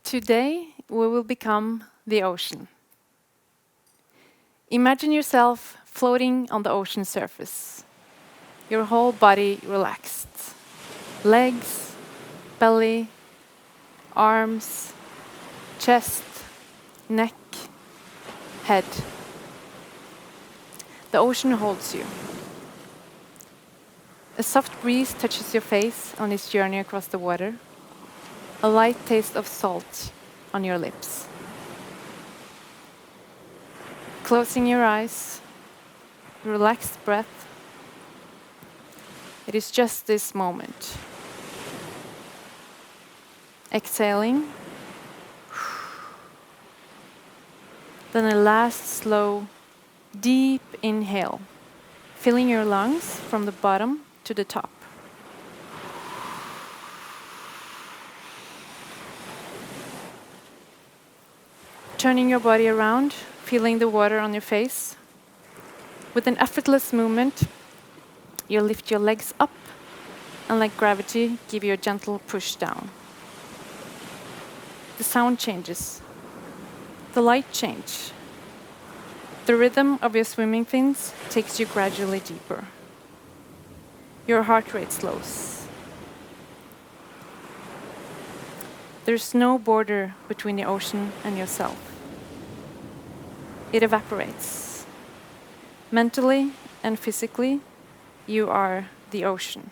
Today, we will become the ocean. Imagine yourself floating on the ocean surface, your whole body relaxed. Legs, belly, arms, chest, neck, head. The ocean holds you. A soft breeze touches your face on its journey across the water. A light taste of salt on your lips. Closing your eyes, relaxed breath. It is just this moment. Exhaling. Then a last slow, deep inhale, filling your lungs from the bottom to the top. Turning your body around, feeling the water on your face. With an effortless movement, you lift your legs up and let gravity give you a gentle push down. The sound changes. The light change. The rhythm of your swimming fins takes you gradually deeper. Your heart rate slows. There's no border between the ocean and yourself. It evaporates. Mentally and physically, you are the ocean.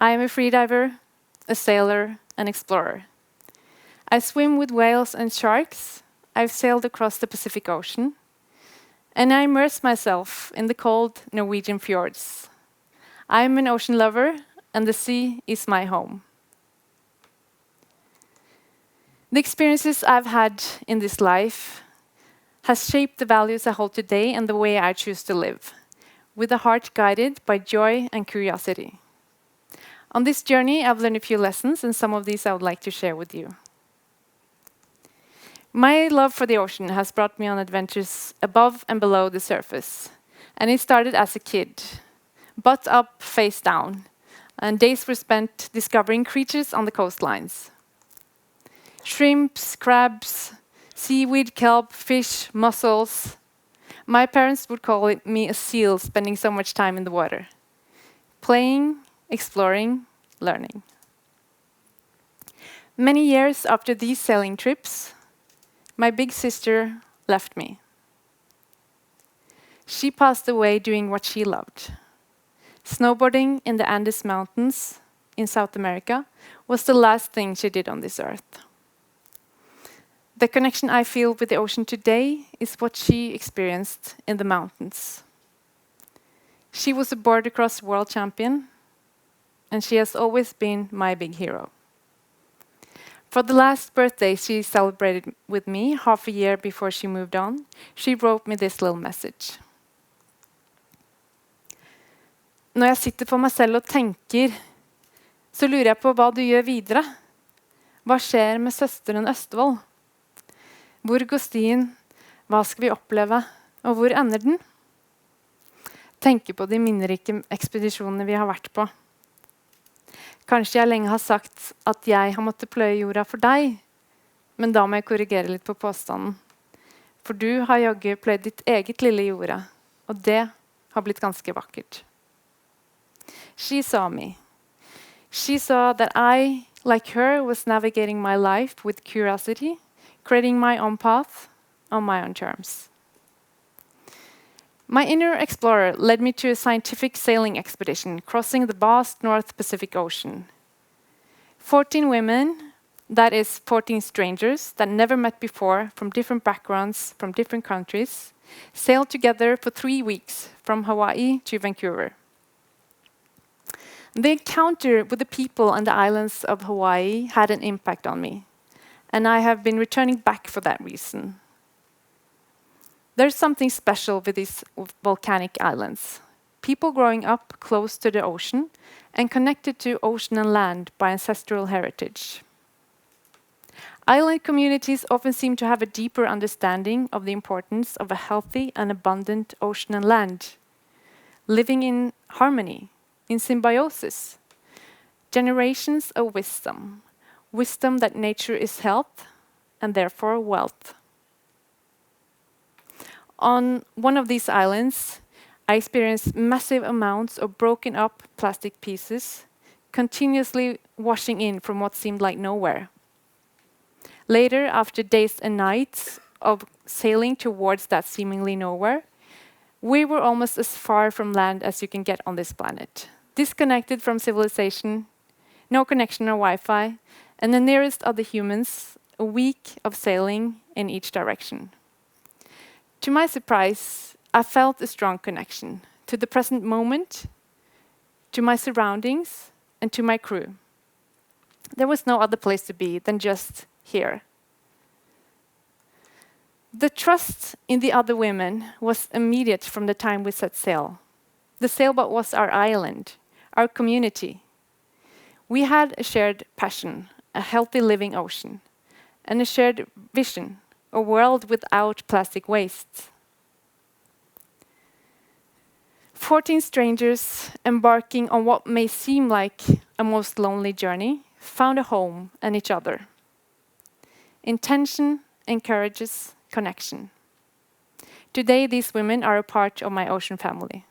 I am a freediver, a sailor, an explorer. I swim with whales and sharks. I've sailed across the Pacific Ocean. And I immerse myself in the cold Norwegian fjords. I'm an ocean lover, and the sea is my home. The experiences I've had in this life has shaped the values I hold today and the way I choose to live, with a heart guided by joy and curiosity. On this journey, I've learned a few lessons, and some of these I would like to share with you. My love for the ocean has brought me on adventures above and below the surface. And it started as a kid, butt up, face down, and days were spent discovering creatures on the coastlines. Shrimps, crabs, seaweed, kelp, fish, mussels. My parents would call me a seal, spending so much time in the water. Playing, exploring, learning. Many years after these sailing trips, my big sister left me. She passed away doing what she loved. Snowboarding in the Andes Mountains in South America was the last thing she did on this earth. The connection I feel with the ocean today is what she experienced in the mountains. She was a board-across world champion, and she has always been my big hero. For the last birthday she celebrated with me, half a year before she moved on, she wrote me this little message. Når jeg sitter for meg selv og tenker, så lurer jeg på hva du gjør videre. Hva skjer med søsteren Østvold? Hvor går stien? Hva skal vi oppleve? Og hvor ender den? Tenker på de minnerike ekspedisjonene vi har vært på. Kanskje jeg lenge har sagt at jeg har måttet pløye jorda for deg, men da må jeg korrigere litt på påstanden. For du har jaggu pløyd ditt eget lille jorda, og det har blitt ganske vakkert. She saw me. She saw that I, like her, was navigating my life with curiosity, creating my own path on my own terms. My inner explorer led me to a scientific sailing expedition crossing the vast North Pacific Ocean. 14 women, that is 14 strangers that never met before from different backgrounds, from different countries, sailed together for 3 weeks from Hawaii to Vancouver. The encounter with the people and the islands of Hawaii had an impact on me, and I have been returning back for that reason. There's something special with these volcanic islands. People growing up close to the ocean and connected to ocean and land by ancestral heritage. Island communities often seem to have a deeper understanding of the importance of a healthy and abundant ocean and land, living in harmony, in symbiosis. Generations of wisdom, wisdom that nature is health and therefore wealth. On one of these islands, I experienced massive amounts of broken up plastic pieces, continuously washing in from what seemed like nowhere. Later, after days and nights of sailing towards that seemingly nowhere, we were almost as far from land as you can get on this planet. Disconnected from civilization, no connection or Wi-Fi, and the nearest other humans, a week of sailing in each direction. To my surprise, I felt a strong connection to the present moment, to my surroundings, and to my crew. There was no other place to be than just here. The trust in the other women was immediate from the time we set sail. The sailboat was our island, our community. We had a shared passion, a healthy living ocean, and a shared vision, a world without plastic waste. 14 strangers embarking on what may seem like a most lonely journey found a home and each other. Intention encourages connection. Today, these women are a part of my ocean family.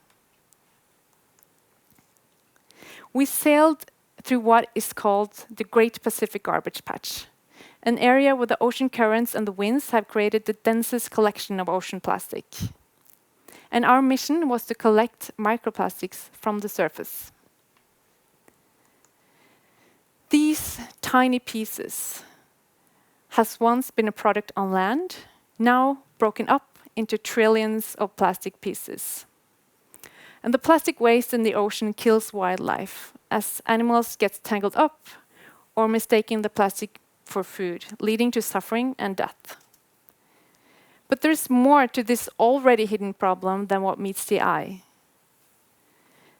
We sailed through what is called the Great Pacific Garbage Patch, an area where the ocean currents and the winds have created the densest collection of ocean plastic. And our mission was to collect microplastics from the surface. These tiny pieces has once been a product on land, now broken up into trillions of plastic pieces. And the plastic waste in the ocean kills wildlife as animals get tangled up or mistaking the plastic for food, leading to suffering and death. But there's more to this already hidden problem than what meets the eye.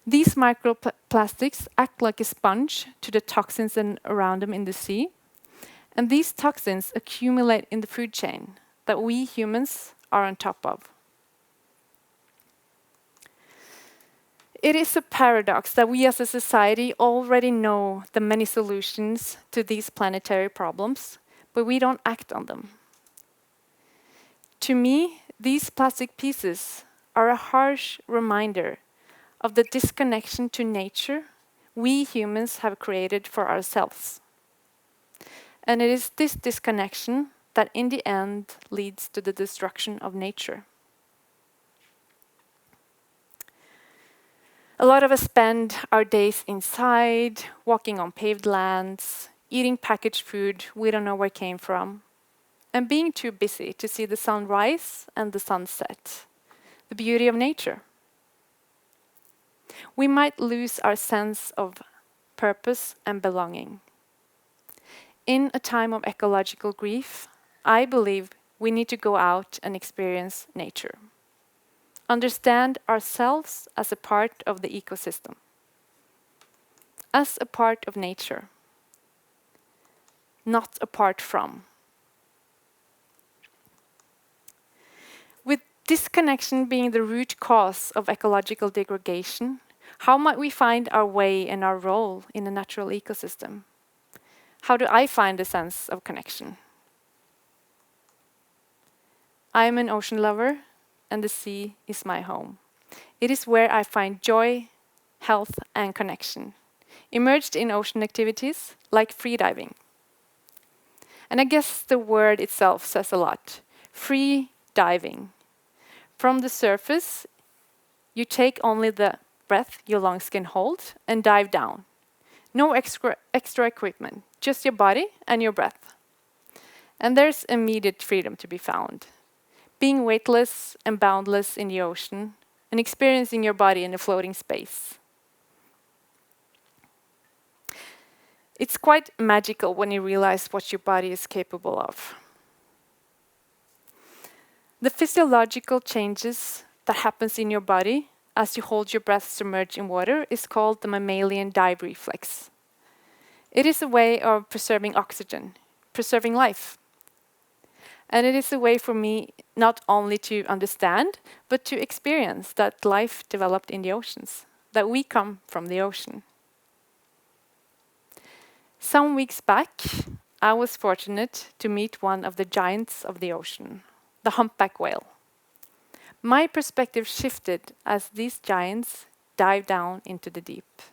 These microplastics act like a sponge to the toxins around them in the sea, and these toxins accumulate in the food chain that we humans are on top of. It is a paradox that we as a society already know the many solutions to these planetary problems, but we don't act on them. To me, these plastic pieces are a harsh reminder of the disconnection to nature we humans have created for ourselves. And it is this disconnection that in the end leads to the destruction of nature. A lot of us spend our days inside, walking on paved lands, eating packaged food we don't know where it came from, and being too busy to see the sun rise and the sun set, the beauty of nature. We might lose our sense of purpose and belonging. In a time of ecological grief, I believe we need to go out and experience nature. Understand ourselves as a part of the ecosystem, as a part of nature, not apart from. With disconnection being the root cause of ecological degradation, how might we find our way and our role in a natural ecosystem? How do I find a sense of connection? I am an ocean lover, and the sea is my home. It is where I find joy, health, and connection, immersed in ocean activities like freediving. And I guess the word itself says a lot. Free diving. From the surface, you take only the breath your lungs can hold and dive down. No extra equipment, just your body and your breath. And there's immediate freedom to be found. Being weightless and boundless in the ocean and experiencing your body in a floating space. It's quite magical when you realize what your body is capable of. The physiological changes that happens in your body as you hold your breath submerged in water is called the mammalian dive reflex. It is a way of preserving oxygen, preserving life. And it is a way for me not only to understand, but to experience that life developed in the oceans, that we come from the ocean. Some weeks back, I was fortunate to meet one of the giants of the ocean, the humpback whale. My perspective shifted as these giants dived down into the deep.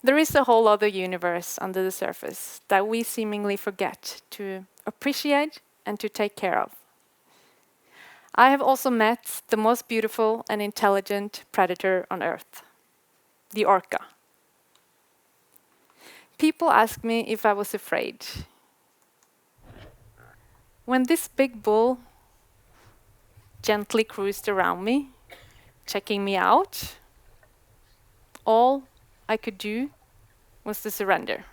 There is a whole other universe under the surface that we seemingly forget to appreciate and to take care of. I have also met the most beautiful and intelligent predator on Earth, the orca. People ask me if I was afraid. When this big bull gently cruised around me, checking me out, all I could do was to surrender.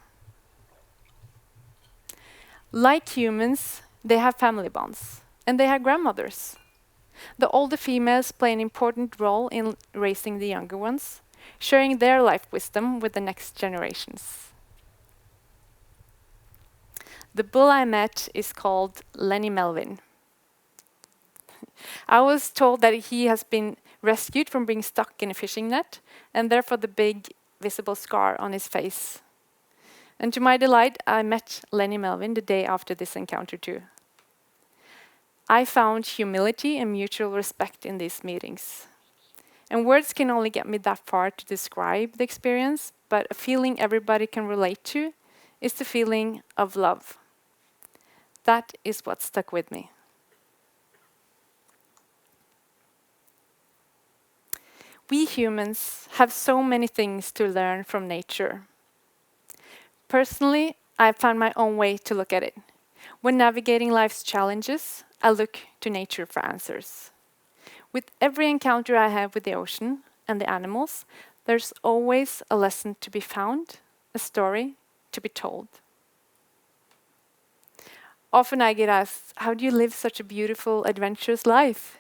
Like humans, they have family bonds, and they have grandmothers. The older females play an important role in raising the younger ones, sharing their life wisdom with the next generations. The bull I met is called Lenny Melvin. I was told that he has been rescued from being stuck in a fishing net, and therefore the big visible scar on his face. And to my delight, I met Lenny Melvin the day after this encounter too. I found humility and mutual respect in these meetings. And words can only get me that far to describe the experience, but a feeling everybody can relate to is the feeling of love. That is what stuck with me. We humans have so many things to learn from nature. Personally, I found my own way to look at it. When navigating life's challenges, I look to nature for answers. With every encounter I have with the ocean and the animals, there's always a lesson to be found, a story to be told. Often I get asked, how do you live such a beautiful, adventurous life?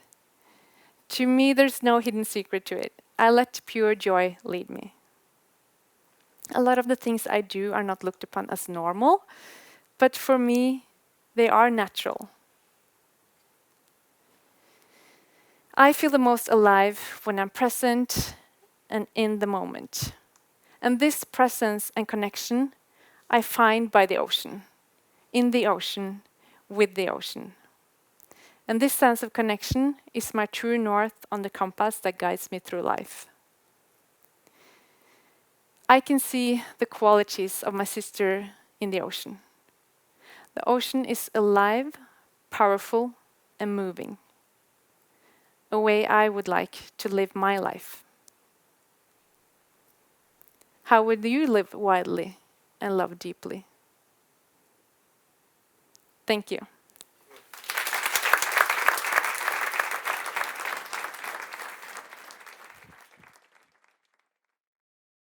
To me, there's no hidden secret to it. I let pure joy lead me. A lot of the things I do are not looked upon as normal, but for me, they are natural. I feel the most alive when I'm present and in the moment. And this presence and connection I find by the ocean, in the ocean, with the ocean. And this sense of connection is my true north on the compass that guides me through life. I can see the qualities of my sister in the ocean. The ocean is alive, powerful, and moving. A way I would like to live my life. How would you live wildly and love deeply? Thank you.